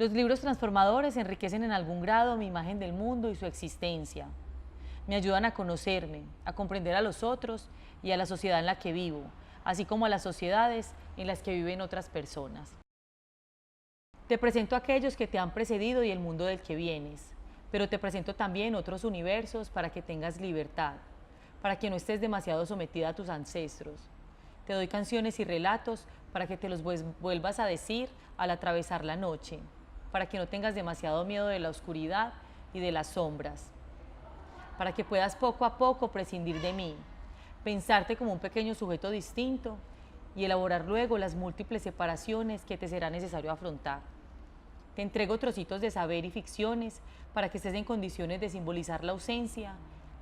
Los libros transformadores enriquecen en algún grado mi imagen del mundo y su existencia. Me ayudan a conocerme, a comprender a los otros y a la sociedad en la que vivo, así como a las sociedades en las que viven otras personas. Te presento a aquellos que te han precedido y el mundo del que vienes, pero te presento también otros universos para que tengas libertad, para que no estés demasiado sometida a tus ancestros. Te doy canciones y relatos para que te los vuelvas a decir al atravesar la noche, para que no tengas demasiado miedo de la oscuridad y de las sombras, para que puedas poco a poco prescindir de mí, pensarte como un pequeño sujeto distinto y elaborar luego las múltiples separaciones que te será necesario afrontar. Te entrego trocitos de saber y ficciones para que estés en condiciones de simbolizar la ausencia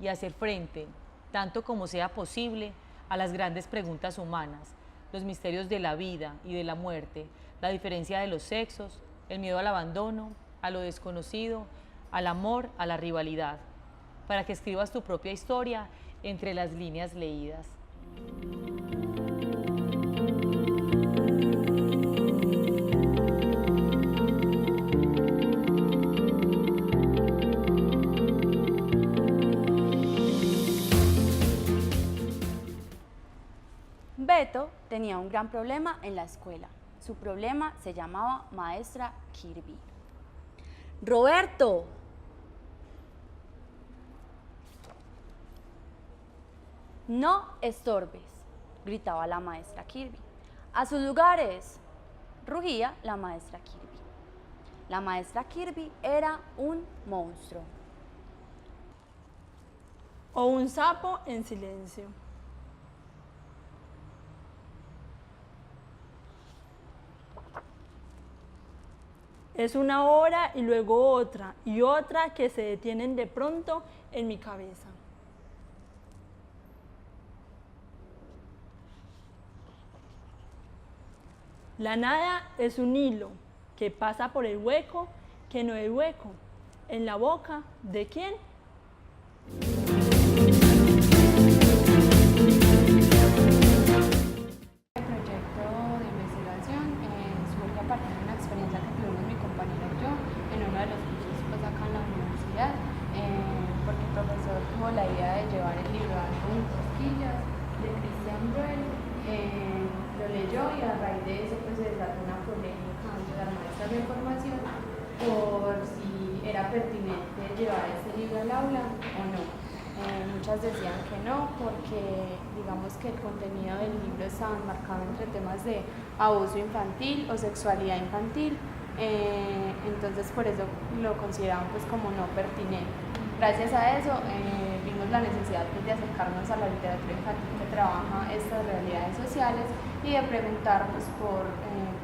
y hacer frente, tanto como sea posible, a las grandes preguntas humanas, los misterios de la vida y de la muerte, la diferencia de los sexos, el miedo al abandono, a lo desconocido, al amor, a la rivalidad, para que escribas tu propia historia entre las líneas leídas. Beto tenía un gran problema en la escuela. Su problema se llamaba Maestra Kirby. Roberto, No estorbes, gritaba la maestra Kirby. A sus lugares, rugía la maestra Kirby. La maestra Kirby era un monstruo. o un sapo en silencio. Es una hora y luego otra y otra que se detienen de pronto en mi cabeza. La nada es un hilo que pasa por el hueco que no es hueco. ¿En la boca de quién? El proyecto de investigación surge a partir de una experiencia que tuvimos mi compañera y yo en uno de los cursos pues, acá en la universidad, porque el profesor tuvo la idea de llevar el libro Álbum Cosquillas de Christian Bruel, lo leyó y a raíz de eso pues, se desató una polémica entre las maestras de formación por si era pertinente llevar este libro al aula o no. Muchas decían que no, porque digamos que el contenido del libro estaba enmarcado entre temas de abuso infantil o sexualidad infantil, entonces por eso lo consideraban pues como no pertinente. Gracias a eso vimos la necesidad pues, de acercarnos a la literatura infantil que trabaja estas realidades sociales y de preguntarnos por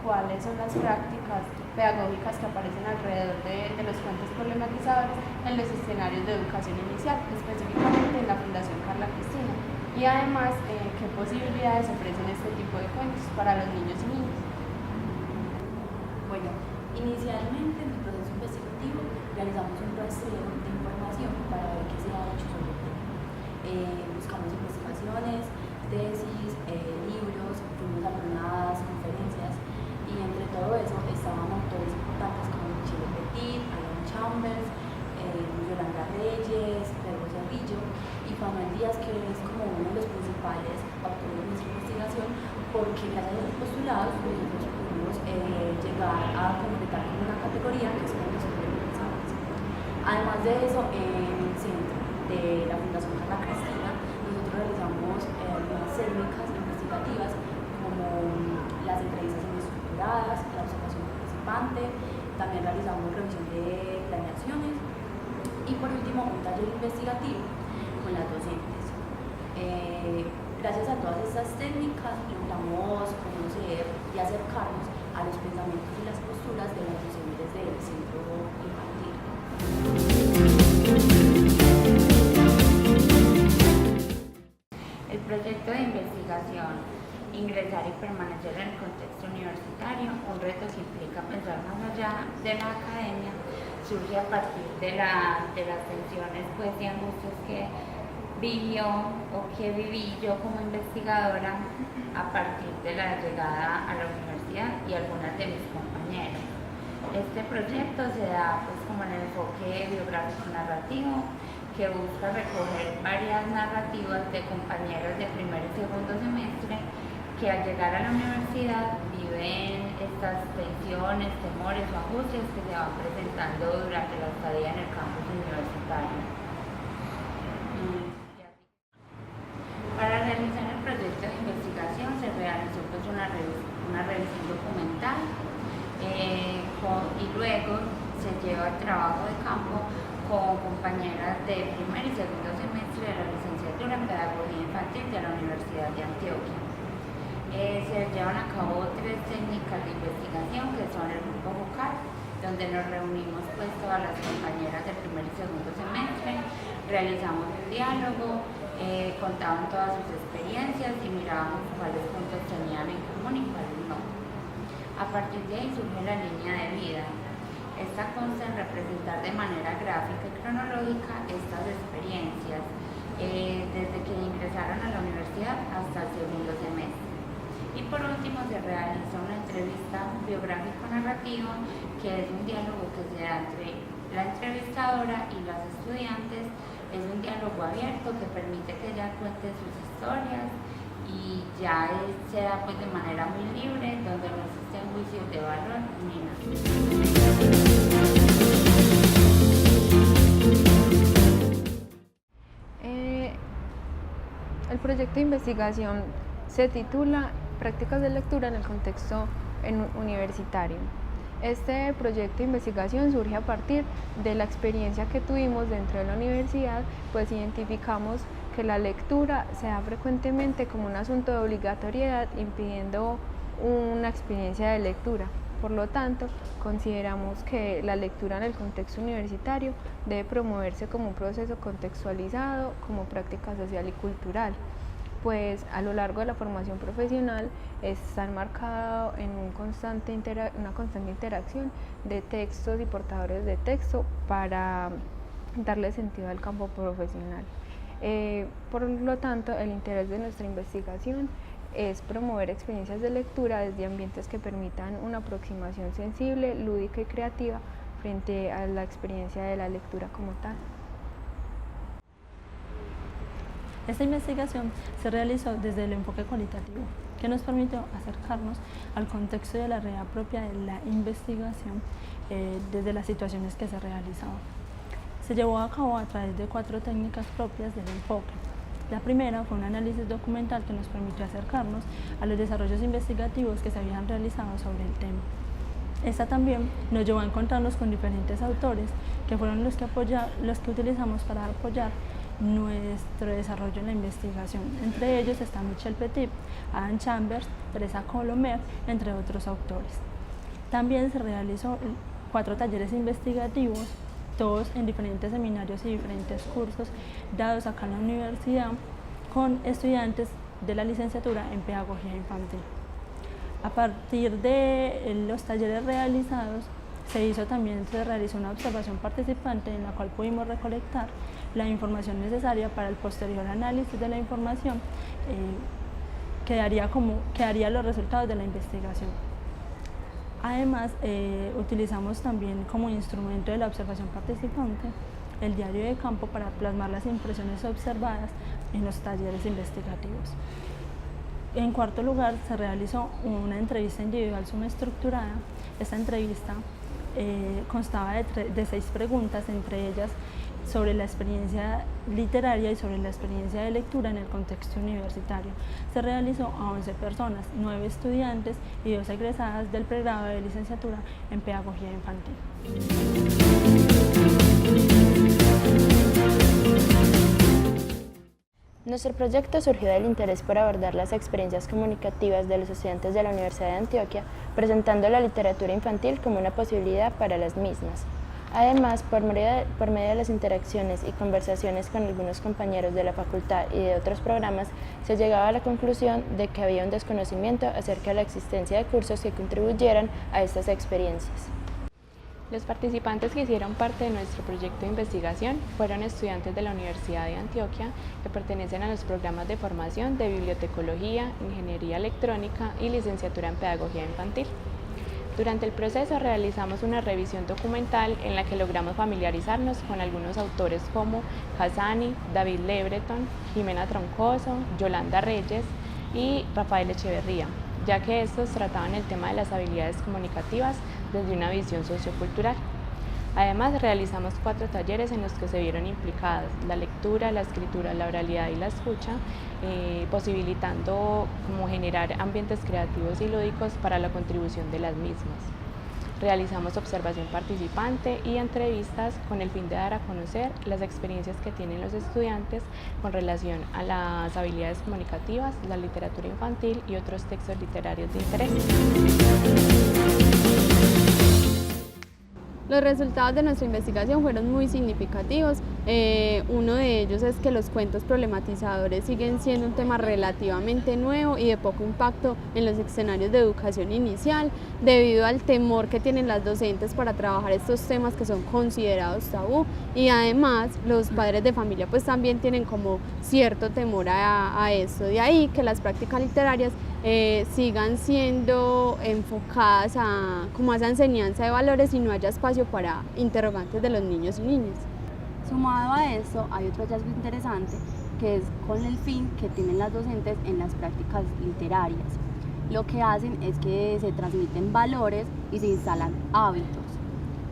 cuáles son las prácticas pedagógicas que aparecen alrededor de los cuentos problematizadores en los escenarios de educación inicial, específicamente en la Fundación Carla Cristina, y además qué posibilidades ofrecen este tipo de cuentos para los niños y niñas. Bueno, inicialmente en el proceso investigativo realizamos un rastreo de información para ver qué se ha hecho sobre el tema. Buscamos investigaciones, tesis, libros, fuimos a jornadas, conferencias, y entre todo eso estaban autores importantes como Michelle Petit, Alan Chambers, Yolanda Reyes, Pedro Cerrillo y Manuel Díaz, que es como uno de los principales autores de nuestra investigación, porque gracias a los postulados nosotros pudimos llegar a completar con una categoría que es cuentos problematizables. Además de eso, en el centro de la Fundación Carla Cristina, nosotros realizamos algunas técnicas investigativas como las entrevistas estructuradas, la observación participante, también realizamos revisión de planeaciones y por último un taller investigativo con las docentes. Gracias a todas estas técnicas logramos conocer y acercarnos a los pensamientos y las posturas de las docentes del centro infantil. El proyecto de investigación, ingresar y permanecer en el contexto universitario, un reto que implica pensar más allá de la academia, surge a partir de las tensiones pues, y angustias que vivió o que viví yo como investigadora a partir de la llegada a la universidad y algunas de mis compañeros. Este proyecto se da pues como en el enfoque biográfico narrativo, que busca recoger varias narrativas de compañeros de primer y segundo semestre que al llegar a la universidad viven estas tensiones, temores o angustias que se van presentando durante la estadía en el campus universitario. Para realizar el proyecto de investigación se realizó pues una revisión documental y luego se lleva el trabajo de campo con compañeras de primer y segundo semestre de la licenciatura en Pedagogía Infantil de la Universidad de Antioquia. Se llevan a cabo 3 técnicas de investigación que son el grupo vocal, donde nos reunimos pues todas las compañeras de primer y segundo semestre, realizamos un diálogo, contaban todas sus experiencias y mirábamos cuáles puntos tenían en común y cuáles no. A partir de ahí surge la línea de vida. Esta consta en representar de manera gráfica y cronológica estas experiencias, desde que ingresaron a la universidad hasta el segundo semestre. Y por último se realiza una entrevista biográfico-narrativa, que es un diálogo que se da entre la entrevistadora y las estudiantes. Es un diálogo abierto que permite que ella cuente sus historias y ya se da pues de manera muy libre, donde no existen juicios de valor ni nada. El proyecto de investigación se titula Prácticas de lectura en el contexto universitario. Este proyecto de investigación surge a partir de la experiencia que tuvimos dentro de la universidad, pues identificamos que la lectura se da frecuentemente como un asunto de obligatoriedad, impidiendo una experiencia de lectura. Por lo tanto, consideramos que la lectura en el contexto universitario debe promoverse como un proceso contextualizado, como práctica social y cultural, pues a lo largo de la formación profesional está enmarcado en una constante interacción de textos y portadores de texto para darle sentido al campo profesional. Por lo tanto, el interés de nuestra investigación es promover experiencias de lectura desde ambientes que permitan una aproximación sensible, lúdica y creativa frente a la experiencia de la lectura como tal. Esta investigación se realizó desde el enfoque cualitativo, que nos permitió acercarnos al contexto de la realidad propia de la investigación desde las situaciones que se realizaban. Se llevó a cabo a través de 4 técnicas propias del enfoque. La primera fue un análisis documental que nos permitió acercarnos a los desarrollos investigativos que se habían realizado sobre el tema. Esta también nos llevó a encontrarnos con diferentes autores que fueron los que utilizamos para apoyar nuestro desarrollo en la investigación. Entre ellos está Michel Petit, Adam Chambers, Teresa Colomer, entre otros autores. También se realizó 4 talleres investigativos, todos en diferentes seminarios y diferentes cursos dados acá en la universidad con estudiantes de la licenciatura en Pedagogía Infantil. A partir de los talleres realizados, se realizó una observación participante en la cual pudimos recolectar la información necesaria para el posterior análisis de la información que daría los resultados de la investigación. Además, utilizamos también como instrumento de la observación participante el diario de campo para plasmar las impresiones observadas en los talleres investigativos. En cuarto lugar, se realizó una entrevista individual subestructurada. Esta entrevista constaba de 6 preguntas, entre ellas sobre la experiencia literaria y sobre la experiencia de lectura en el contexto universitario. Se realizó a 11 personas, 9 estudiantes y 2 egresadas del pregrado de licenciatura en Pedagogía Infantil. Nuestro proyecto surgió del interés por abordar las experiencias comunicativas de los estudiantes de la Universidad de Antioquia, presentando la literatura infantil como una posibilidad para las mismas. Además, por medio de las interacciones y conversaciones con algunos compañeros de la facultad y de otros programas, se llegaba a la conclusión de que había un desconocimiento acerca de la existencia de cursos que contribuyeran a estas experiencias. Los participantes que hicieron parte de nuestro proyecto de investigación fueron estudiantes de la Universidad de Antioquia que pertenecen a los programas de formación de bibliotecología, ingeniería electrónica y licenciatura en pedagogía infantil. Durante el proceso realizamos una revisión documental en la que logramos familiarizarnos con algunos autores como Casani, David Lebreton, Jimena Troncoso, Yolanda Reyes y Rafael Echeverría, ya que estos trataban el tema de las habilidades comunicativas desde una visión sociocultural. Además, realizamos 4 talleres en los que se vieron implicadas la lectura, la escritura, la oralidad y la escucha, posibilitando como generar ambientes creativos y lúdicos para la contribución de las mismas. Realizamos observación participante y entrevistas con el fin de dar a conocer las experiencias que tienen los estudiantes con relación a las habilidades comunicativas, la literatura infantil y otros textos literarios de interés. Los resultados de nuestra investigación fueron muy significativos. Uno de ellos es que los cuentos problematizadores siguen siendo un tema relativamente nuevo y de poco impacto en los escenarios de educación inicial, debido al temor que tienen las docentes para trabajar estos temas que son considerados tabú, y además los padres de familia pues también tienen como cierto temor a esto. De ahí que las prácticas literarias sigan siendo enfocadas como a esa enseñanza de valores y no haya espacio para interrogantes de los niños y niñas. Sumado a eso, hay otro hallazgo interesante que es con el fin que tienen las docentes en las prácticas literarias. Lo que hacen es que se transmiten valores y se instalan hábitos,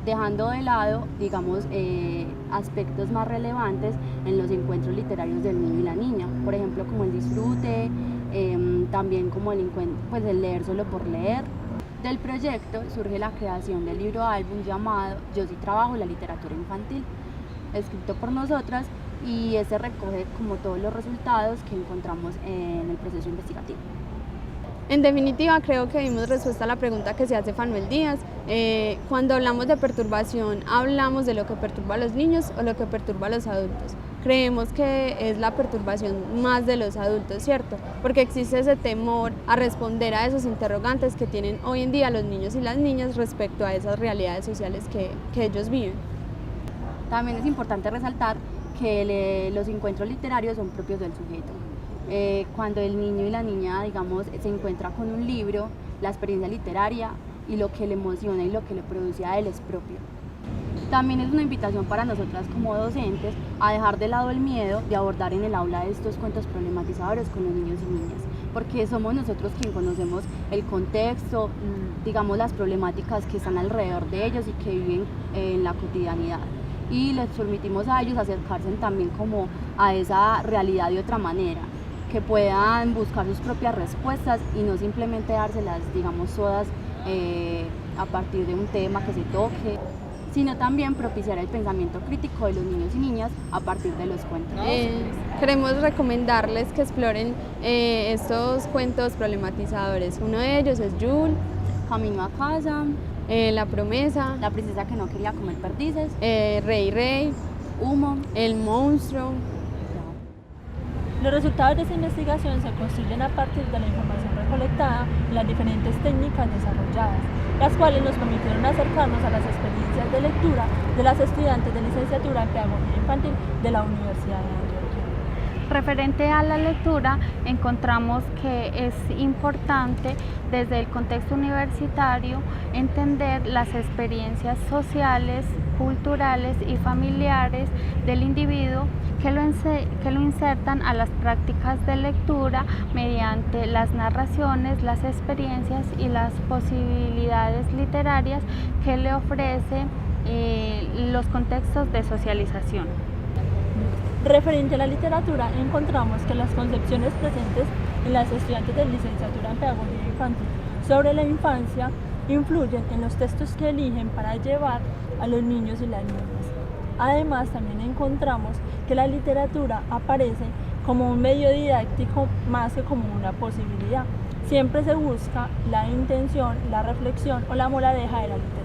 dejando de lado, digamos, aspectos más relevantes en los encuentros literarios del niño y la niña, por ejemplo, como el disfrute, también como el leer solo por leer. Del proyecto surge la creación del libro álbum llamado Yo sí trabajo la literatura infantil, escrito por nosotras, y ese recoge como todos los resultados que encontramos en el proceso investigativo. En definitiva, creo que dimos respuesta a la pregunta que se hace Fanuel Díaz. Cuando hablamos de perturbación, ¿hablamos de lo que perturba a los niños o lo que perturba a los adultos? Creemos que es la perturbación más de los adultos, ¿cierto? Porque existe ese temor a responder a esos interrogantes que tienen hoy en día los niños y las niñas respecto a esas realidades sociales que ellos viven. También es importante resaltar que los encuentros literarios son propios del sujeto. Cuando el niño y la niña, digamos, se encuentra con un libro, la experiencia literaria y lo que le emociona y lo que le produce a él es propio. También es una invitación para nosotras como docentes a dejar de lado el miedo de abordar en el aula estos cuentos problematizadores con los niños y niñas, porque somos nosotros quienes conocemos el contexto, digamos, las problemáticas que están alrededor de ellos y que viven en la cotidianidad. Y les permitimos a ellos acercarse también como a esa realidad de otra manera, que puedan buscar sus propias respuestas y no simplemente dárselas, digamos, todas a partir de un tema que se toque, sino también propiciar el pensamiento crítico de los niños y niñas a partir de los cuentos. Queremos recomendarles que exploren estos cuentos problematizadores. Uno de ellos es Yul, Camino a casa, La promesa, La princesa que no quería comer perdices, Rey, Humo, El monstruo. Los resultados de esta investigación se construyen a partir de la información recolectada en las diferentes técnicas desarrolladas, las cuales nos permitieron acercarnos a las experiencias de lectura de las estudiantes de licenciatura en Pedagogía Infantil de la Universidad de Antioquia. Referente a la lectura, encontramos que es importante desde el contexto universitario entender las experiencias sociales, culturales y familiares del individuo que lo insertan a las prácticas de lectura mediante las narraciones, las experiencias y las posibilidades literarias que le ofrece los contextos de socialización. Referente a la literatura, encontramos que las concepciones presentes en las estudiantes de licenciatura en Pedagogía Infantil sobre la infancia influyen en los textos que eligen para llevar a los niños y las niñas. Además, también encontramos que la literatura aparece como un medio didáctico más que como una posibilidad. Siempre se busca la intención, la reflexión o la moraleja de la literatura.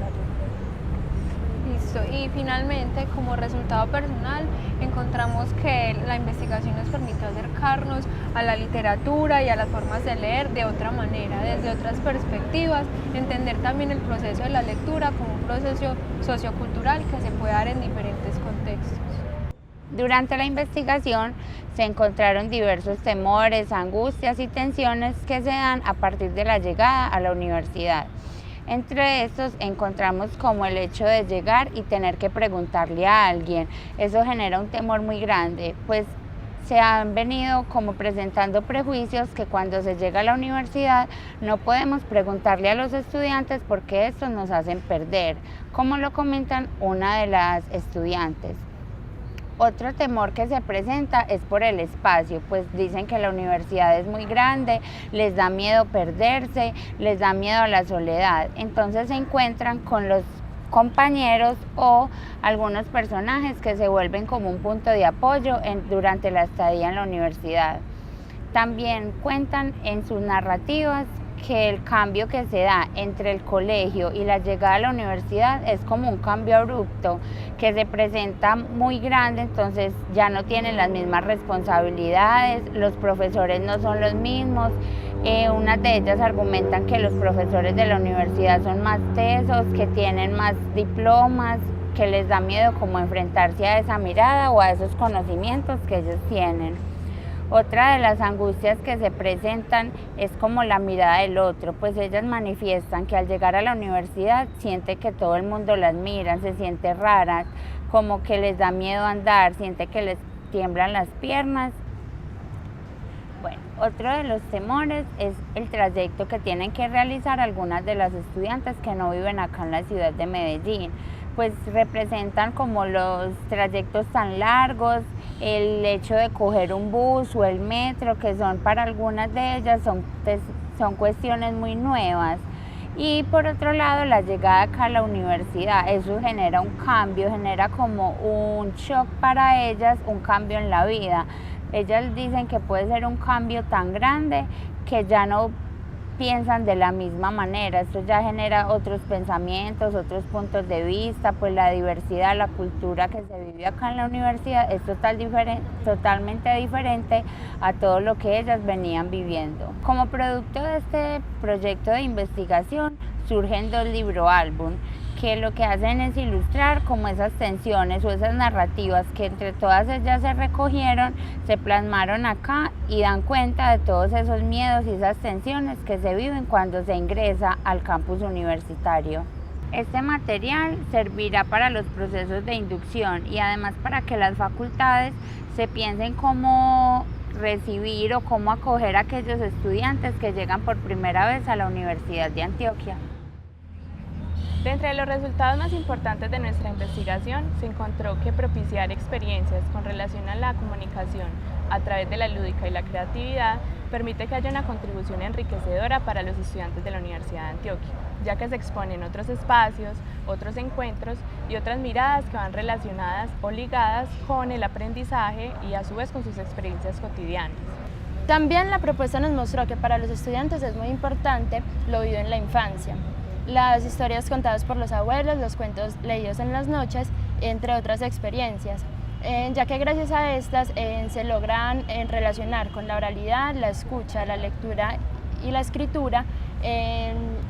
Listo. Y finalmente, como resultado personal, encontramos que la investigación nos permite acercarnos a la literatura y a las formas de leer de otra manera, desde otras perspectivas, entender también el proceso de la lectura como un proceso sociocultural que se puede dar en diferentes contextos. Durante la investigación se encontraron diversos temores, angustias y tensiones que se dan a partir de la llegada a la universidad. Entre estos encontramos como el hecho de llegar y tener que preguntarle a alguien. Eso genera un temor muy grande, pues se han venido como presentando prejuicios que cuando se llega a la universidad no podemos preguntarle a los estudiantes porque estos nos hacen perder, como lo comentan una de las estudiantes. Otro temor que se presenta es por el espacio, pues dicen que la universidad es muy grande, les da miedo perderse, les da miedo a la soledad, entonces se encuentran con los compañeros o algunos personajes que se vuelven como un punto de apoyo durante la estadía en la universidad. También cuentan en sus narrativas que el cambio que se da entre el colegio y la llegada a la universidad es como un cambio abrupto que se presenta muy grande, entonces ya no tienen las mismas responsabilidades, los profesores no son los mismos. Unas de ellas argumentan que los profesores de la universidad son más tesos, que tienen más diplomas, que les da miedo como enfrentarse a esa mirada o a esos conocimientos que ellos tienen. Otra de las angustias que se presentan es como la mirada del otro, pues ellas manifiestan que al llegar a la universidad siente que todo el mundo las mira, se siente raras, como que les da miedo andar, siente que les tiemblan las piernas. Bueno, otro de los temores es el trayecto que tienen que realizar algunas de las estudiantes que no viven acá en la ciudad de Medellín, pues representan como los trayectos tan largos, el hecho de coger un bus o el metro, que son para algunas de ellas son cuestiones muy nuevas. Y por otro lado, la llegada acá a la universidad, eso genera un cambio, genera como un shock para ellas, un cambio en la vida. Ellas dicen que puede ser un cambio tan grande que ya no piensan de la misma manera, esto ya genera otros pensamientos, otros puntos de vista, pues la diversidad, la cultura que se vive acá en la universidad es totalmente diferente a todo lo que ellas venían viviendo. Como producto de este proyecto de investigación surgen 2 libro-álbum que lo que hacen es ilustrar como esas tensiones o esas narrativas que entre todas ellas se recogieron, se plasmaron acá y dan cuenta de todos esos miedos y esas tensiones que se viven cuando se ingresa al campus universitario. Este material servirá para los procesos de inducción y además para que las facultades se piensen cómo recibir o cómo acoger a aquellos estudiantes que llegan por primera vez a la Universidad de Antioquia. De entre los resultados más importantes de nuestra investigación se encontró que propiciar experiencias con relación a la comunicación a través de la lúdica y la creatividad permite que haya una contribución enriquecedora para los estudiantes de la Universidad de Antioquia, ya que se exponen otros espacios, otros encuentros y otras miradas que van relacionadas o ligadas con el aprendizaje y a su vez con sus experiencias cotidianas. También la propuesta nos mostró que para los estudiantes es muy importante lo vivido en la infancia. Las historias contadas por los abuelos, los cuentos leídos en las noches, entre otras experiencias, ya que gracias a estas se logran relacionar con la oralidad, la escucha, la lectura y la escritura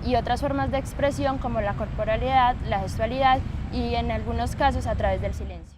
y otras formas de expresión como la corporalidad, la gestualidad y en algunos casos a través del silencio.